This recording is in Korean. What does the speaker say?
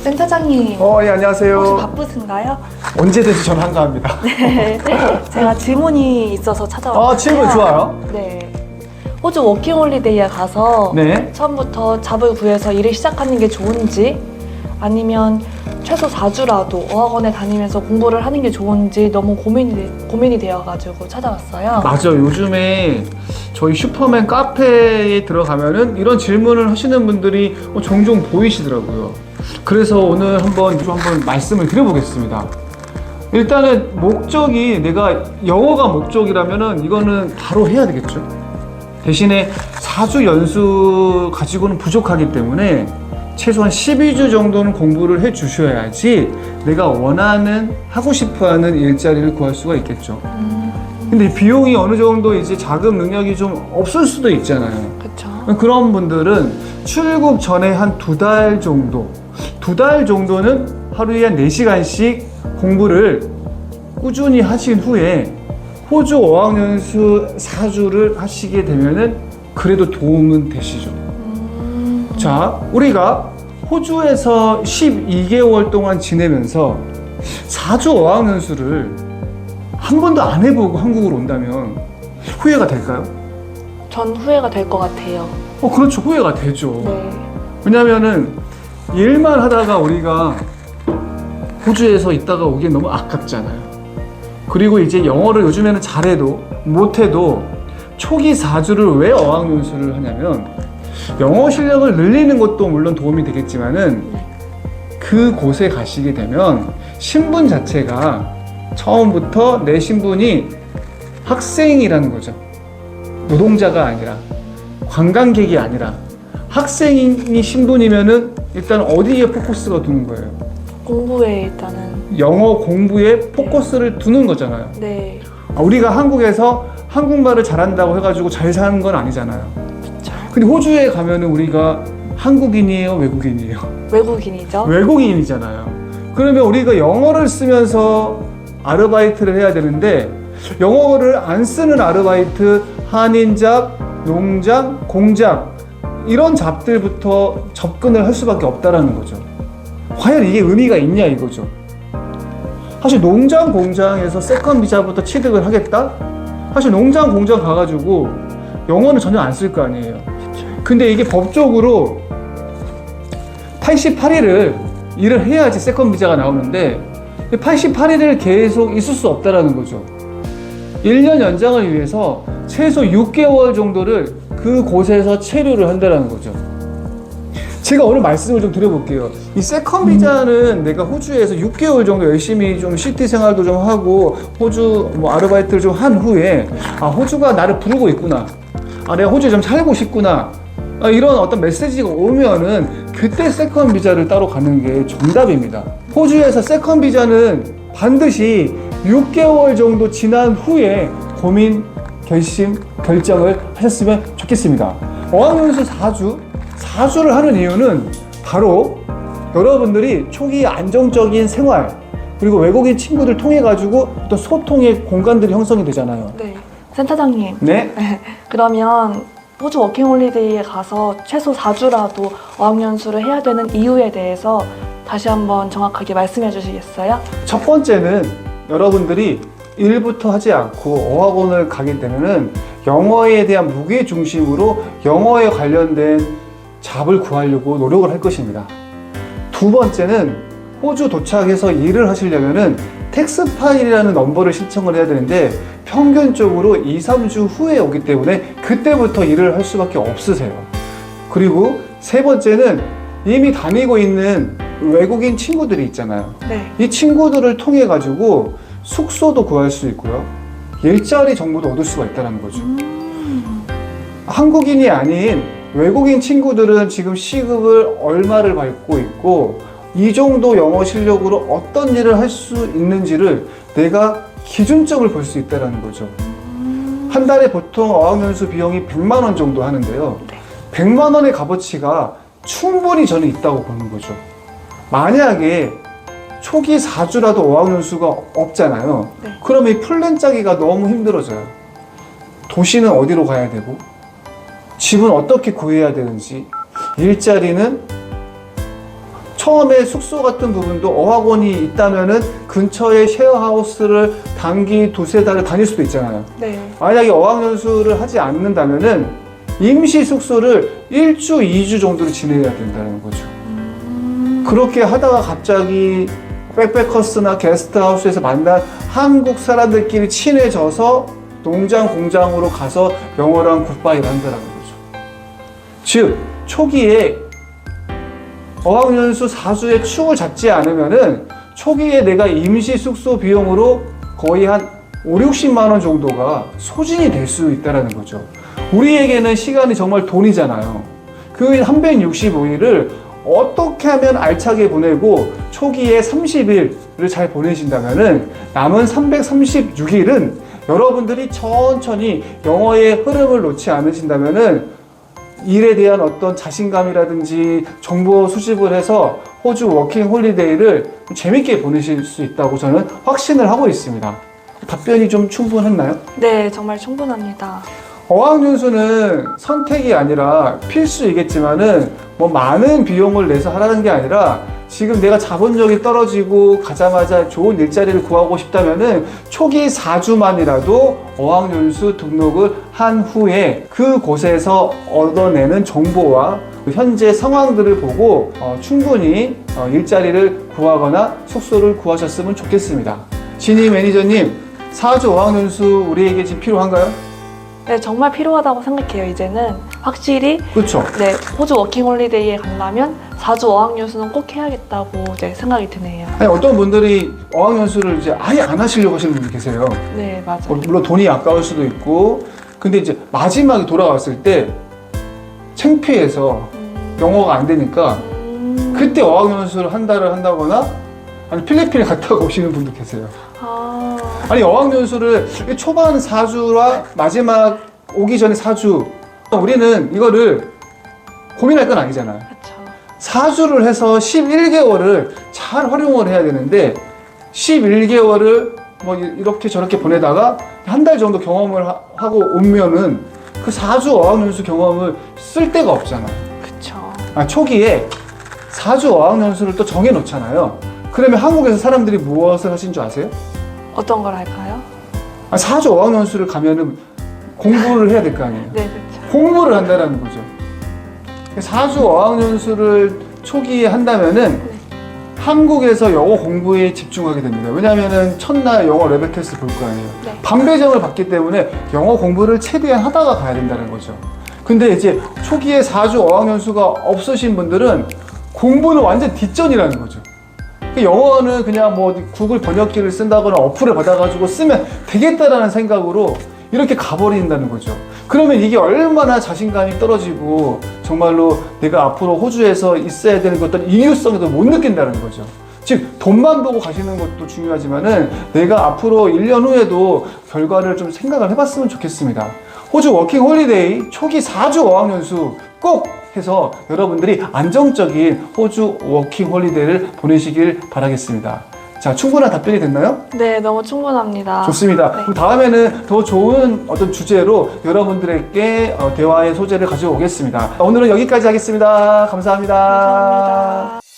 센터장님. 예, 안녕하세요. 혹시 바쁘신가요? 언제든지 전화 한가합니다. 네. 제가 질문이 있어서 찾아왔어요. 질문 좋아요. 네. 호주 워킹홀리데이에 가서 네. 처음부터 잡을 구해서 일을 시작하는 게 좋은지 아니면 최소 4주라도 어학원에 다니면서 공부를 하는 게 좋은지 너무 고민이 되어가지고 찾아왔어요. 맞아요. 요즘에 저희 슈퍼맨 카페에 들어가면은 이런 질문을 하시는 분들이 종종 보이시더라고요. 그래서 오늘 한번 말씀을 드려보겠습니다. 일단은 목적이 내가 영어가 목적이라면은 이거는 바로 해야 되겠죠. 대신에 4주 연수 가지고는 부족하기 때문에 최소한 12주 정도는 공부를 해 주셔야지 내가 원하는 하고 싶어 하는 일자리를 구할 수가 있겠죠. 근데 비용이 어느 정도 이제 자금 능력이 좀 없을 수도 있잖아요. 그렇죠. 그런 분들은 출국 전에 한 2달 정도는 하루에 한 4시간씩 공부를 꾸준히 하신 후에 호주 어학연수 4주를 하시게 되면은 그래도 도움은 되시죠. 자, 우리가 호주에서 12개월 동안 지내면서 4주 어학연수를 한 번도 안 해보고 한국으로 온다면 후회가 될까요? 전 후회가 될 것 같아요. 그렇죠. 후회가 되죠. 네. 왜냐면은 일만 하다가 우리가 호주에서 있다가 오기엔 너무 아깝잖아요. 그리고 이제 영어를 요즘에는 잘해도 못해도 초기 4주를 왜 어학연수를 하냐면 영어 실력을 늘리는 것도 물론 도움이 되겠지만은 그곳에 가시게 되면 신분 자체가 처음부터 내 신분이 학생이라는 거죠. 노동자가 아니라 관광객이 아니라 학생이 신분이면은 일단 어디에 포커스가 두는 거예요? 공부에 일단은. 영어 공부에 포커스를 두는 거잖아요. 네. 우리가 한국에서 한국말을 잘한다고 해가지고 잘 사는 건 아니잖아요. 그렇죠. 근데 호주에 가면은 우리가 한국인이에요, 외국인이에요? 외국인이죠. 외국인이잖아요. 그러면 우리가 영어를 쓰면서 아르바이트를 해야 되는데 영어를 안 쓰는 아르바이트, 한인잡, 농장, 공장 이런 잡들부터 접근을 할 수밖에 없다라는 거죠. 과연 이게 의미가 있냐 이거죠. 사실 농장 공장에서 세컨 비자부터 취득을 하겠다? 사실 농장 공장 가가지고 영어는 전혀 안 쓸 거 아니에요. 근데 이게 법적으로 88일을 일을 해야지 세컨 비자가 나오는데 88일을 계속 있을 수 없다라는 거죠. 1년 연장을 위해서 최소 6개월 정도를 그곳에서 체류를 한다는 거죠. 제가 오늘 말씀을 좀 드려볼게요. 이 세컨 비자는 내가 호주에서 6개월 정도 열심히 좀 시티 생활도 좀 하고 호주 아르바이트를 좀 한 후에 호주가 나를 부르고 있구나. 내가 호주에 좀 살고 싶구나. 이런 어떤 메시지가 오면은 그때 세컨 비자를 따로 가는 게 정답입니다. 호주에서 세컨 비자는 반드시 6개월 정도 지난 후에 고민, 결정을 하셨으면 좋겠습니다. 어학연수 4주를 하는 이유는 바로 여러분들이 초기 안정적인 생활 그리고 외국인 친구들 통해 가지고 또 소통의 공간들이 형성이 되잖아요. 네. 센터장님. 네? 그러면 호주 워킹홀리데이에 가서 최소 4주라도 어학연수를 해야 되는 이유에 대해서 다시 한번 정확하게 말씀해 주시겠어요? 첫 번째는 여러분들이 일부터 하지 않고 어학원을 가게 되면은 영어에 대한 무게 중심으로 영어에 관련된 잡을 구하려고 노력을 할 것입니다. 두 번째는 호주 도착해서 일을 하시려면은 텍스 파일이라는 넘버를 신청을 해야 되는데 평균적으로 2-3주 후에 오기 때문에 그때부터 일을 할 수밖에 없으세요. 그리고 세 번째는 이미 다니고 있는 외국인 친구들이 있잖아요. 네. 이 친구들을 통해 가지고 숙소도 구할 수 있고요. 일자리 정보도 얻을 수가 있다는 거죠. 한국인이 아닌 외국인 친구들은 지금 시급을 얼마를 받고 있고 이 정도 영어 실력으로 어떤 일을 할 수 있는지를 내가 기준점을 볼 수 있다는 거죠. 한 달에 보통 어학연수 비용이 100만 원 정도 하는데요. 100만 원의 값어치가 충분히 저는 있다고 보는 거죠. 만약에 초기 4주라도 어학연수가 없잖아요. 네. 그러면 이 플랜 짜기가 너무 힘들어져요. 도시는 어디로 가야 되고 집은 어떻게 구해야 되는지 일자리는 처음에 숙소 같은 부분도 어학원이 있다면은 근처에 쉐어하우스를 단기 두세 달을 다닐 수도 있잖아요. 네. 만약에 어학연수를 하지 않는다면은 임시 숙소를 1주, 2주 정도로 지내야 된다는 거죠. 그렇게 하다가 갑자기 백패커스나 게스트하우스에서 만난 한국 사람들끼리 친해져서 농장, 공장으로 가서 영어랑 굿바이를 한다는 거죠. 즉, 초기에 어학연수 4주의 축을 잡지 않으면은 초기에 내가 임시 숙소 비용으로 거의 한 5, 60만 원 정도가 소진이 될 수 있다는 거죠. 우리에게는 시간이 정말 돈이잖아요. 그 365일을 어떻게 하면 알차게 보내고 초기에 30일을 잘 보내신다면은 남은 336일은 여러분들이 천천히 영어의 흐름을 놓지 않으신다면은 일에 대한 어떤 자신감이라든지 정보 수집을 해서 호주 워킹 홀리데이를 재밌게 보내실 수 있다고 저는 확신을 하고 있습니다. 답변이 좀 충분했나요? 네, 정말 충분합니다. 어학연수는 선택이 아니라 필수이겠지만은 뭐 많은 비용을 내서 하라는 게 아니라 지금 내가 자본력이 떨어지고 가자마자 좋은 일자리를 구하고 싶다면은 초기 4주만이라도 어학연수 등록을 한 후에 그곳에서 얻어내는 정보와 현재 상황들을 보고 충분히 일자리를 구하거나 숙소를 구하셨으면 좋겠습니다. 진희 매니저님, 4주 어학연수 우리에게 지금 필요한가요? 네, 정말 필요하다고 생각해요. 이제는 확실히 그렇죠. 네, 호주 워킹홀리데이에 간다면 4주 어학연수는 꼭 해야겠다고 생각이 드네요. 아니, 어떤 분들이 어학연수를 이제 아예 안 하시려고 하시는 분들 계세요. 네, 맞아요. 물론 돈이 아까울 수도 있고, 근데 이제 마지막에 돌아왔을 때 창피해서 영어가 안 되니까 그때 어학연수를 한 달을 한다거나 아니 필리핀에 갔다 오시는 분도 계세요. 아니 어학연수를 초반 4주와 마지막 오기 전에 4주 우리는 이거를 고민할 건 아니잖아요. 그렇죠. 4주를 해서 11개월을 잘 활용을 해야 되는데 11개월을 뭐 이렇게 저렇게 보내다가 한 달 정도 경험을 하고 오면은 그 4주 어학연수 경험을 쓸 데가 없잖아요. 그렇죠. 초기에 4주 어학연수를 또 정해놓잖아요. 그러면 한국에서 사람들이 무엇을 하신 줄 아세요? 어떤 걸 할까요? 4주 어학연수를 가면은 공부를 해야 될 거 아니에요. 네, 그렇죠. 공부를 한다는 거죠. 4주 어학연수를 초기에 한다면은 한국에서 영어 공부에 집중하게 됩니다. 왜냐하면은 첫날 영어 레벨 테스트 볼 거 아니에요. 네. 반배정을 받기 때문에 영어 공부를 최대한 하다가 가야 된다는 거죠. 근데 이제 초기에 4주 어학연수가 없으신 분들은 공부는 완전 뒷전이라는 거죠. 영어는 그냥 뭐 구글 번역기를 쓴다거나 어플을 받아가지고 쓰면 되겠다라는 생각으로 이렇게 가버린다는 거죠. 그러면 이게 얼마나 자신감이 떨어지고 정말로 내가 앞으로 호주에서 있어야 되는 것들 이유성도 못 느낀다는 거죠. 즉 돈만 보고 가시는 것도 중요하지만은 내가 앞으로 1년 후에도 결과를 좀 생각을 해봤으면 좋겠습니다. 호주 워킹 홀리데이 초기 4주 어학연수 꼭 해서 여러분들이 안정적인 호주 워킹 홀리데이를 보내시길 바라겠습니다. 자, 충분한 답변이 됐나요? 네, 너무 충분합니다. 좋습니다. 네. 그럼 다음에는 더 좋은 어떤 주제로 여러분들에게 대화의 소재를 가져오겠습니다. 오늘은 여기까지 하겠습니다. 감사합니다. 감사합니다.